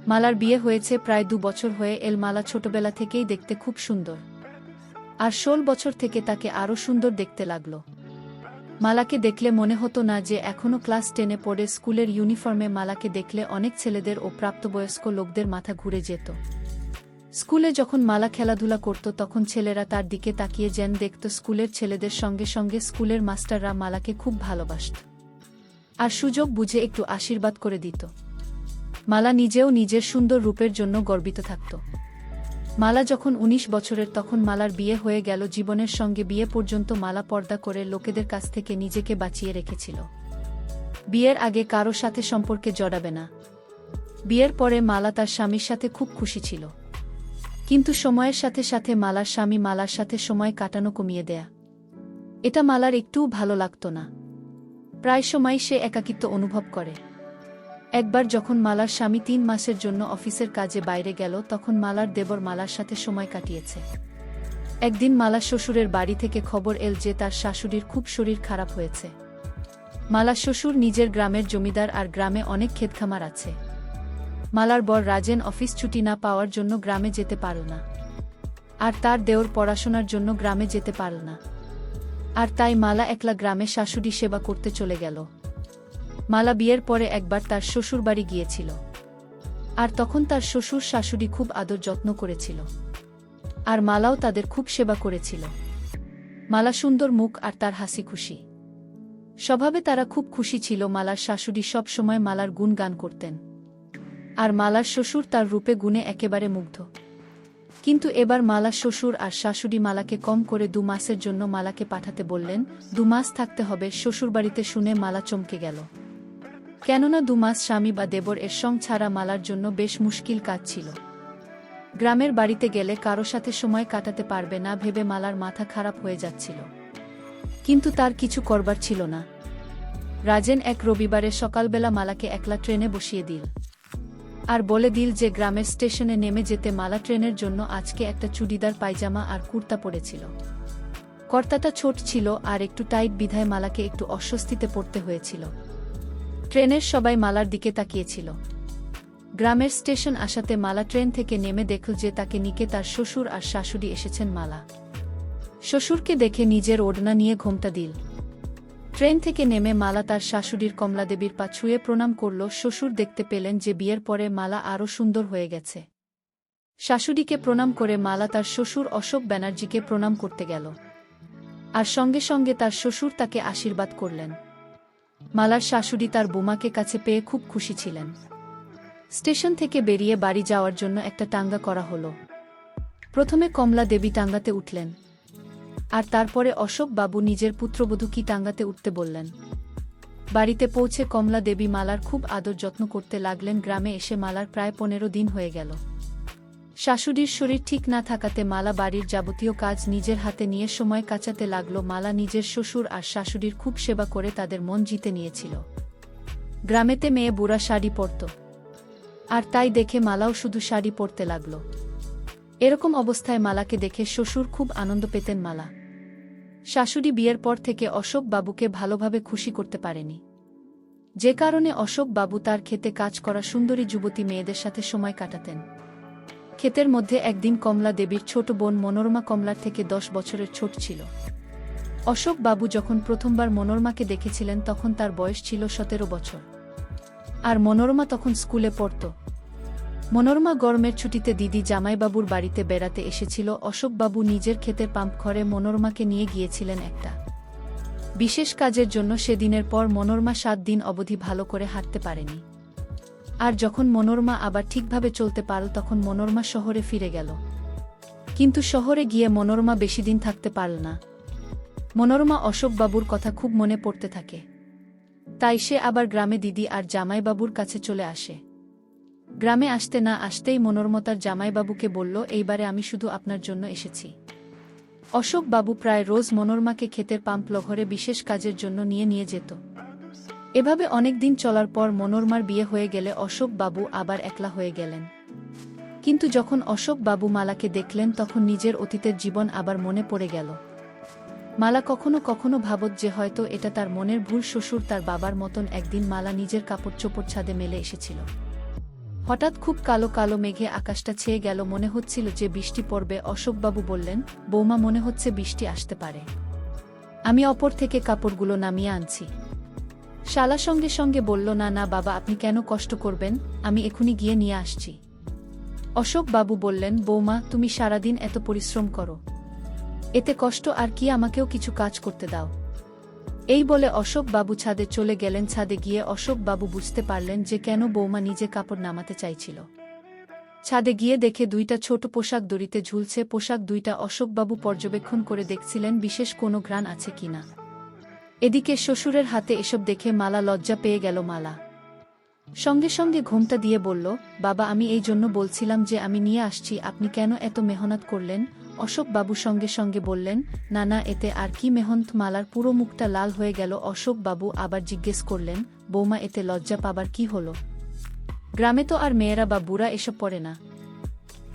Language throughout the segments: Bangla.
মালার বিয়ে হয়েছে প্রায় 2 বছর হয়ে এল। মালা ছোটবেলা থেকেই দেখতে খুব সুন্দর, আর 16 বছর থেকে তাকে আরও সুন্দর দেখতে লাগল। মালাকে দেখলে মনে হতো না যে এখনও ক্লাস 10-এ পড়ে। স্কুলের ইউনিফর্মে মালাকে দেখলে অনেক ছেলেদের ও প্রাপ্তবয়স্ক লোকদের মাথা ঘুরে যেত। স্কুলে যখন মালা খেলাধুলা করত তখন ছেলেরা তার দিকে তাকিয়ে যেন দেখত। স্কুলের ছেলেদের সঙ্গে সঙ্গে স্কুলের মাস্টাররা মালাকে খুব ভালোবাসত, আর সুযোগ বুঝে একটু আশীর্বাদ করে দিত। মালা নিজেও নিজের সুন্দর রূপের জন্য গর্বিত থাকত। মালা যখন 19 বছরের তখন মালার বিয়ে হয়ে গেল। জীবনের সঙ্গে বিয়ে পর্যন্ত মালা পর্দা করে লোকেদের কাছ থেকে নিজেকে বাঁচিয়ে রেখেছিল। বিয়ের আগে কারো সাথে সম্পর্কে জড়াবে না। বিয়ের পরে মালা তার স্বামীর সাথে খুব খুশি ছিল, কিন্তু সময়ের সাথে সাথে মালার স্বামী মালার সাথে সময় কাটানো কমিয়ে দেয়া, এটা মালার একটুও ভালো লাগত না। প্রায় সময় সে একাকিত্ব অনুভব করে। একবার যখন মালার স্বামী 3 মাসের জন্য অফিসের কাজে বাইরে গেল, তখন মালার দেবর মালার সাথে সময় কাটিয়েছে। একদিন মালার শ্বশুরের বাড়ি থেকে খবর এল যে তার শাশুড়ির খুব শরীর খারাপ হয়েছে। মালার শ্বশুর নিজের গ্রামের জমিদার, আর গ্রামে অনেক ক্ষেতখামার আছে। মালার বর রাজেন অফিস ছুটি না পাওয়ার জন্য গ্রামে যেতে পারল না, আর তার দেওর পড়াশোনার জন্য গ্রামে যেতে পারল না। আর তাই মালা একলা গ্রামে শাশুড়ি সেবা করতে চলে গেল। মালা বিয়ের পরে একবার তার শ্বশুর বাড়ি গিয়েছিল, আর তখন তার শ্বশুর শাশুড়ি খুব আদর যত্ন করেছিল, আর মালাও তাদের খুব সেবা করেছিল। মালা সুন্দর মুখ আর তার হাসি খুশি স্বভাবে তারা খুব খুশি ছিল। মালার শাশুড়ি সব সময় মালার গুণ গান করতেন, আর মালার শ্বশুর তার রূপে গুণে একেবারে মুগ্ধ। কিন্তু এবার মালার শ্বশুর আর শাশুড়ি মালাকে কম করে 2 মাসের জন্য মালাকে পাঠাতে বললেন। 2 মাস থাকতে হবে শ্বশুরবাড়িতে শুনে মালা চমকে গেল, কেননা 2 মাস স্বামী বা দেবর এর সঙ্গ ছাড়া মালার জন্য বেশ মুশকিল কাজ ছিল। গ্রামের বাড়িতে গেলে কারো সাথে সময় কাটাতে পারবে না ভেবে মালার মাথা খারাপ হয়ে যাচ্ছিল, কিন্তু তার কিছু করবার ছিল না। রাজেন এক রবিবারে সকালবেলা মালাকে একলা ট্রেনে বসিয়ে দিল, আর বলে দিল যে গ্রামের স্টেশনে নেমে যেতে। মালা ট্রেনের জন্য আজকে একটা চুড়িদার পায়জামা আর কুর্তা পরেছিল। কর্তাটা ছোট ছিল আর একটু টাইট বিধায় মালাকে একটু অস্বস্তিতে পড়তে হয়েছিল। ট্রেনের সবাই মালার দিকে তাকিয়েছিল। গ্রামের স্টেশন আসাতে মালা ট্রেন থেকে নেমে দেখল যে তাকে নিকে তার শ্বশুর আর শাশুড়ি এসেছেন। মালা শ্বশুরকে দেখে নিজের ওড়না নিয়ে ঘোমটা দিল। ট্রেন থেকে নেমে মালা তার শাশুড়ির কমলাদেবীর পা ছুঁয়ে প্রণাম করল। শ্বশুর দেখতে পেলেন যে বিয়ের পরে মালা আরও সুন্দর হয়ে গেছে। শাশুড়িকে প্রণাম করে মালা তার শ্বশুর অশোক ব্যানার্জিকে প্রণাম করতে গেল, আর সঙ্গে সঙ্গে তার শ্বশুর তাকে আশীর্বাদ করলেন। মালার শাশুড়ি তার বোমাকে কাছে পেয়ে খুব খুশি ছিলেন। স্টেশন থেকে বেরিয়ে বাড়ি যাওয়ার জন্য একটা টাঙ্গা করা হলো। প্রথমে কমলা দেবী টাঙ্গাতে উঠলেন, আর তারপরে অশোক বাবু নিজের পুত্রবধূ কি টাঙ্গাতে উঠতে বললেন। বাড়িতে পৌঁছে কমলা দেবী মালার খুব আদর যত্ন করতে লাগলেন। গ্রামে এসে মালার প্রায় 15 দিন হয়ে গেল। শাশুড়ির শরীর ঠিক না থাকাতে মালা বাড়ির যাবতীয় কাজ নিজের হাতে নিয়ে সময় কাটাতে লাগল। মালা নিজের শ্বশুর আর শাশুড়ির খুব সেবা করে তাদের মন জিতে নিয়েছিল। গ্রামেতে মেয়ে বুড়া শাড়ি পরত, আর তাই দেখে মালাও শুধু শাড়ি পরতে লাগল। এরকম অবস্থায় মালাকে দেখে শ্বশুর খুব আনন্দ পেতেন। মালা শাশুড়ি বিয়ের পর থেকে অশোক বাবুকে ভালোভাবে খুশি করতে পারেনি, যে কারণে অশোক বাবু তার ক্ষেতে কাজ করা সুন্দরী যুবতী মেয়েদের সাথে সময় কাটাতেন। ক্ষেতের মধ্যে একদিন কমলা দেবীর ছোট বোন মনোরমা কমলার থেকে 10 বছরের ছোট ছিল। অশোক বাবু যখন প্রথমবার মনোরমাকে দেখেছিলেন তখন তার বয়স ছিল 17 বছর, আর মনোরমা তখন স্কুলে পড়ত। মনোরমা গরমের ছুটিতে দিদি জামাইবাবুর বাড়িতে বেড়াতে এসেছিল। অশোকবাবু নিজের ক্ষেতের পাম্প ঘরে মনোরমাকে নিয়ে গিয়েছিলেন একটা বিশেষ কাজের জন্য। সেদিনের পর মনোরমা 7 দিন অবধি ভালো করে হাঁটতে পারেনি। আর যখন মনোরমা আবার ঠিকভাবে চলতে পারল তখন মনোরমা শহরে ফিরে গেল। কিন্তু শহরে গিয়ে মনোরমা বেশি দিন থাকতে পারল না। মনোরমা অশোকবাবুর কথা খুব মনে পড়তে থাকে, তাই সে আবার গ্রামে দিদি আর জামাইবাবুর কাছে চলে আসে। গ্রামে আসতে না আসতেই মনোরমা তার জামাইবাবুকে বলল, এইবারে আমি শুধু আপনার জন্য এসেছি। অশোকবাবু প্রায় রোজ মনোরমাকে ক্ষেতের পাম্প ঘরে বিশেষ কাজের জন্য নিয়ে যেত। এভাবে অনেক দিন চলার পর মনোরমার বিয়ে হয়ে গেলে অশোকবাবু আবার একলা হয়ে গেলেন। কিন্তু যখন অশোকবাবু মালাকে দেখলেন তখন নিজের অতীতের জীবন আবার মনে পড়ে গেল। মালা কখনো কখনো ভাবত যে হয়তো এটা তার মনের ভুল। শ্বশুর তার বাবার মতন একদিন মালা নিজের কাপড় চোপড় ছাদে মেলে এসেছিল। হঠাৎ খুব কালো কালো মেঘে আকাশটা ছেয়ে গেল, মনে হচ্ছিল যে বৃষ্টি পড়বে। অশোকবাবু বললেন, বৌমা, মনে হচ্ছে বৃষ্টি আসতে পারে। আমি অপর থেকে কাপড়গুলো নামিয়ে আনছি। শালা সঙ্গে সঙ্গে বলল, না না বাবা, আপনি কেন কষ্ট করবেন, আমি এখুনি গিয়ে নিয়ে আসছি। অশোকবাবু বললেন, বৌমা, তুমি সারাদিন এত পরিশ্রম করো, এতে কষ্ট আর কি, আমাকেও কিছু কাজ করতে দাও। এই বলে অশোকবাবু ছাদে চলে গেলেন। ছাদে গিয়ে অশোকবাবু বুঝতে পারলেন যে কেন বৌমা নিজে কাপড় নামাতে চাইছিল। ছাদে গিয়ে দেখে দুইটা ছোট পোশাক দড়িতে ঝুলছে। পোশাক দুইটা অশোকবাবু পর্যবেক্ষণ করে দেখছিলেন বিশেষ কোনো ঘ্রাণ আছে কিনা। এদিকে শ্বশুরের হাতে এসব দেখে মালা লজ্জা পেয়ে গেল। মালা সঙ্গে সঙ্গে ঘোমটা দিয়ে বলল, বাবা, আমি এই জন্য বলছিলাম যে আমি নিয়ে আসছি, আপনি কেন এত মেহনত করলেন? অশোকবাবু সঙ্গে সঙ্গে বললেন, না না, এতে আর কি মেহনত। মালার পুরো মুখটা লাল হয়ে গেল। অশোকবাবু আবার জিজ্ঞেস করলেন, বৌমা, এতে লজ্জা পাবার কি হলো? গ্রামে তো আর মেয়েরা বা বুড়া এসব পড়ে না।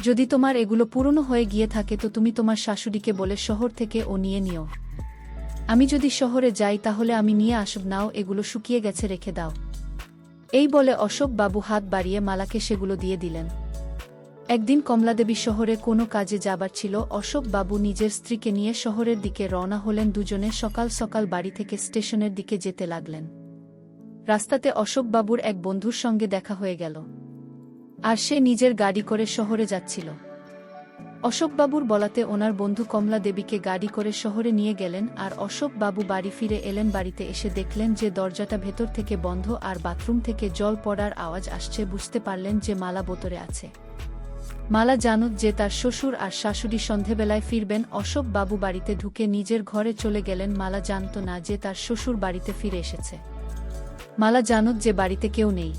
যদি তোমার এগুলো পুরনো হয়ে গিয়ে থাকে তো তুমি তোমার শাশুড়িকে বলে শহর থেকে ও নিয়ে নিও। আমি যদি শহরে যাই তাহলে আমি নিয়ে আসব, নাও, এগুলো শুকিয়ে গেছে, রেখে দাও। এই বলে অশোকবাবু হাত বাড়িয়ে মালাকে সেগুলো দিয়ে দিলেন। একদিন কমলাদেবী শহরে কোনো কাজে যাবার ছিল। অশোকবাবু নিজের স্ত্রীকে নিয়ে শহরের দিকে রওনা হলেন। দুজনে সকাল সকাল বাড়ি থেকে স্টেশনের দিকে যেতে লাগলেন। রাস্তাতে অশোকবাবুর এক বন্ধুর সঙ্গে দেখা হয়ে গেল, আর সে নিজের গাড়ি করে শহরে যাচ্ছিল। অশোকবাবুর বলাতে ওনার বন্ধু কমলা দেবীকে গাড়ি করে শহরে নিয়ে গেলেন। আর অশোকবাবু বাড়ি ফিরে এলেন। বাড়িতে এসে দেখলেন যে দরজাটা ভেতর থেকে বন্ধ আর বাথরুম থেকে জল পড়ার আওয়াজ আসছে। বুঝতে পারলেন যে মালা ভেতরে আছে। মালা জানত যে তার শ্বশুর আর শাশুড়ি সন্ধেবেলায় ফিরবেন। অশোকবাবু বাড়িতে ঢুকে নিজের ঘরে চলে গেলেন। মালা জানত না যে তার শ্বশুর বাড়িতে ফিরে এসেছে। মালা জানত যে বাড়িতে কেউ নেই।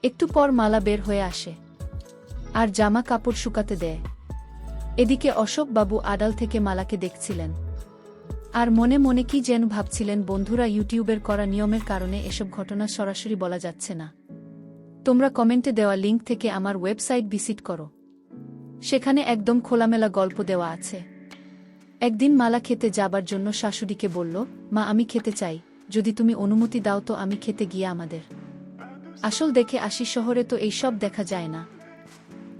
একটু পর মালা বের হয়ে আসে আর জামা কাপড় শুকাতে দেয়। এদিকে অশোকবাবু আড়াল থেকে মালাকে দেখছিলেন আর মনে মনে কি যেন ভাবছিলেন। বন্ধুরা, ইউটিউবের করা নিয়মের কারণে এসব ঘটনা সরাসরি বলা যাচ্ছে না। তোমরা কমেন্টে দেওয়া লিঙ্ক থেকে আমার ওয়েবসাইট ভিজিট করো, সেখানে একদম খোলামেলা গল্প দেওয়া আছে। একদিন মালা খেতে যাবার জন্য শাশুড়িকে বলল, মা, আমি খেতে চাই, যদি তুমি অনুমতি দাও তো আমি খেতে গিয়ে আমাদের আসল দেখে আসি, শহরে তো এইসব দেখা যায় না।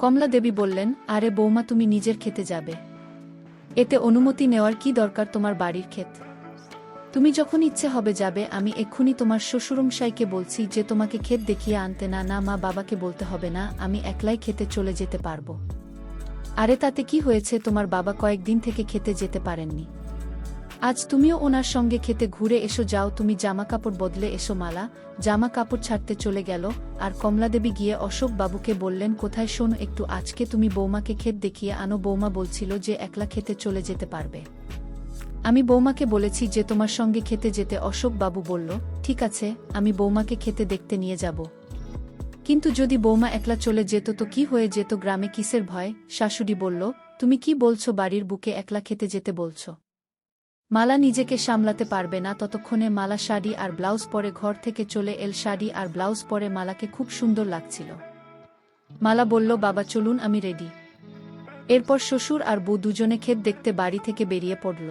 কমলা দেবী বললেন, আরে বৌমা, তুমি নিজের খেতে যাবে, এতে অনুমতি নেওয়ার কি দরকার, তোমার বাড়ির ক্ষেত, তুমি যখন ইচ্ছে হবে যাবে। আমি এক্ষুনি তোমার শ্বশুরমশাইকে বলছি যে তোমাকে ক্ষেত দেখিয়ে আনতে। না না মা, বাবাকে বলতে হবে না, আমি একলাই খেতে চলে যেতে পারবো। আরে তাতে কি হয়েছে, তোমার বাবা কয়েকদিন থেকে খেতে যেতে পারেননি, আজ তুমিও ওনার সঙ্গে খেতে ঘুরে এসো। যাও, তুমি জামা কাপড় বদলে এসো। মালা জামা কাপড় ছাড়তে চলে গেল। আর কমলাদেবী গিয়ে অশোকবাবুকে বললেন, কোথায় শোনো একটু, আজকে তুমি বৌমাকে ক্ষেত দেখিয়ে আনো। বৌমা বলছিল যে একলা খেতে চলে যেতে পারবে, আমি বৌমাকে বলেছি যে তোমার সঙ্গে খেতে যেতে। অশোকবাবু বলল, ঠিক আছে, আমি বৌমাকে খেতে দেখতে নিয়ে যাব। কিন্তু যদি বৌমা একলা চলে যেত তো কি হয়ে যেত, গ্রামে কিসের ভয়? শাশুড়ি বলল, তুমি কি বলছো, বাড়ির বুকে একলা খেতে যেতে বলছো? মালা নিজেকে সামলাতে পারবে না। ততক্ষণে মালা শাড়ি আর ব্লাউজ পরে ঘর থেকে চলে এল। শাড়ি আর ব্লাউজ পরে মালাকে খুব সুন্দর লাগছিল। মালা বলল, বাবা চলুন, আমি রেডি। এরপর শ্বশুর আর বউ দুজনে ক্ষেত দেখতে বাড়ি থেকে বেরিয়ে পড়ল।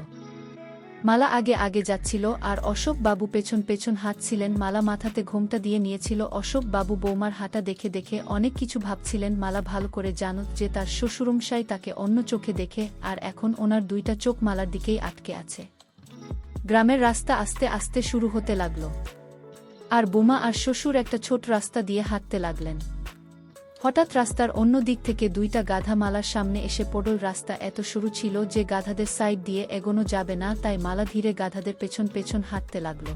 মালা আগে আগে যাচ্ছিল আর অশোকবাবু পেছন পেছন হাঁটছিলেন। মালা মাথাতে ঘোমটা দিয়ে নিয়েছিল। অশোকবাবু বৌমার হাঁটা দেখে দেখে অনেক কিছু ভাবছিলেন। মালা ভালো করে জানত যে তার শ্বশুরমশাই তাকে অন্য চোখে দেখে, আর এখন ওনার দুইটা চোখ মালার দিকেই আটকে আছে। গ্রামের রাস্তা আস্তে আস্তে শুরু হতে লাগল, আর বৌমা আর শ্বশুর একটা ছোট রাস্তা দিয়ে হাঁটতে লাগলেন। হঠাৎ রাস্তার অন্য দিক থেকে দুইটা গাধা মালার সামনে এসে পড়ল। রাস্তা এত সরু ছিল যে গাধাদের সাইড দিয়ে এগোনো যাবে না, তাই মালা ধীরে গাধাদের পেছন পেছন হাঁটতে লাগল।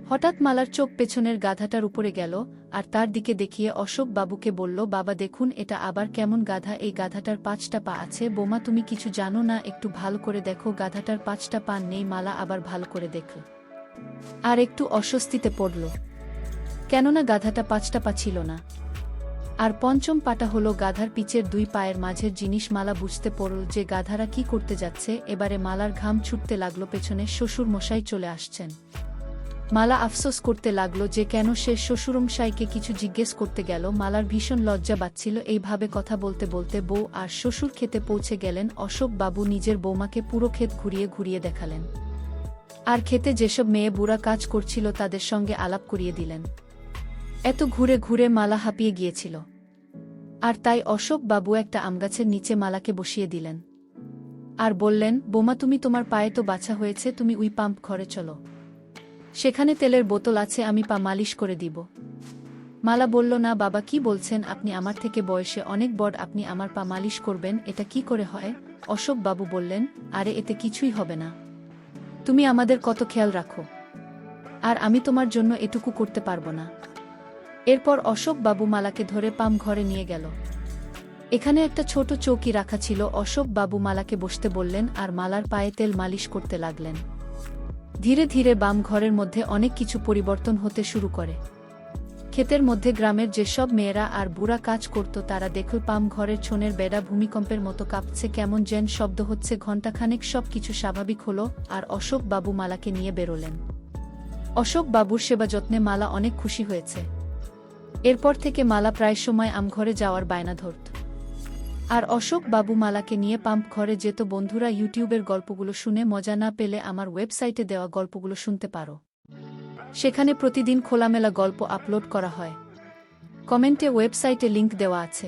হঠাৎ মালার চোখ পেছনের গাধাটার উপরে গেল, আর তার দিকে দেখিয়ে অশোকবাবুকে বলল, বাবা দেখুন, এটা আবার কেমন গাধা, এই গাধাটার 5টা পা আছে। বৌমা তুমি কিছু জানো না, একটু ভালো করে দেখো, গাধাটার 5টা পা নেই। মালা আবার ভালো করে দেখল আর একটু অস্বস্তিতে পড়ল, কেননা গাধাটা 5টা পা ছিল না। আর পঞ্চম পাটা হলো গাধার পিচের 2 পায়ের মাঝের জিনিস। মালা বুঝতে পড়ল যে গাধারা কি করতে যাচ্ছে। এবারে মালার ঘাম ছুটতে লাগলো, পেছনে শ্বশুর মশাই চলে আসছেন। মালা আফসোস করতে লাগলো যে কেন সে শ্বশুরমশাইকে কিছু জিজ্ঞেস করতে গেল। মালার ভীষণ লজ্জা পাচ্ছিল। এইভাবে কথা বলতে বলতে বউ আর শ্বশুর খেতে পৌঁছে গেলেন। অশোকবাবু নিজের বৌমাকে পুরো ক্ষেত ঘুরিয়ে ঘুরিয়ে দেখালেন, আর খেতে যেসব মেয়ে বুড়া কাজ করছিল তাদের সঙ্গে আলাপ করিয়ে দিলেন। এত ঘুরে ঘুরে মালা হাঁপিয়ে গিয়েছিল। আর তাই অশোক বাবু একটা আমগাছের নিচে মালাকে বসিয়ে দিলেন আর বললেন, বোমা তুমি তোমার পায়ে তো বাছা হয়েছে, তুমি উই পাম্প ঘরে চলো, সেখানে তেলের বোতল আছে, আমি পা মালিশ করে দিব। মালা বলল, না বাবা, কি বলছেন আপনি, আমার থেকে বয়সে অনেক বড়, আপনি আমার পা মালিশ করবেন, এটা কি করে হয়? অশোক বাবু বললেন, আরে এতে কিছুই হবে না, তুমি আমাদের কত খেয়াল রাখো, আর আমি তোমার জন্য এটুকু করতে পারবো না। এরপর অশোক বাবু মালাকে ধরে পাম ঘরে নিয়ে গেল। এখানে একটা ছোট চৌকি রাখা ছিল। অশোক বাবু মালাকে বসতে বললেন আর মালার পায়ে তেল মালিশ করতে লাগলেন। ধীরে ধীরে বাম ঘরের মধ্যে অনেক কিছু পরিবর্তন হতে শুরু করে। ক্ষেতের মধ্যে গ্রামের যেসব মেয়েরা আর বুড়া কাজ করত তারা দেখল পাম ঘরের ছোনের বেড়া ভূমিকম্পের মতো কাঁপছে, কেমন যেন শব্দ হচ্ছে। ঘণ্টাখানেক সব কিছু স্বাভাবিক হলো আর অশোক বাবু মালাকে নিয়ে বেরোলেন। অশোক বাবুর সেবা যত্নে মালা অনেক খুশি হয়েছে। এরপর থেকে মালা প্রায় সময় আমঘরে যাওয়ার বায়না ধরত। আর অশোক বাবু মালাকে নিয়ে পাম্প ঘরে যেত। বন্ধুরা, ইউটিউবের গল্পগুলো শুনে মজা না পেলে আমার ওয়েবসাইটে দেওয়া গল্পগুলো শুনতে পারো, সেখানে প্রতিদিন খোলামেলা গল্প আপলোড করা হয়। কমেন্টে ওয়েবসাইটে লিংক দেওয়া আছে।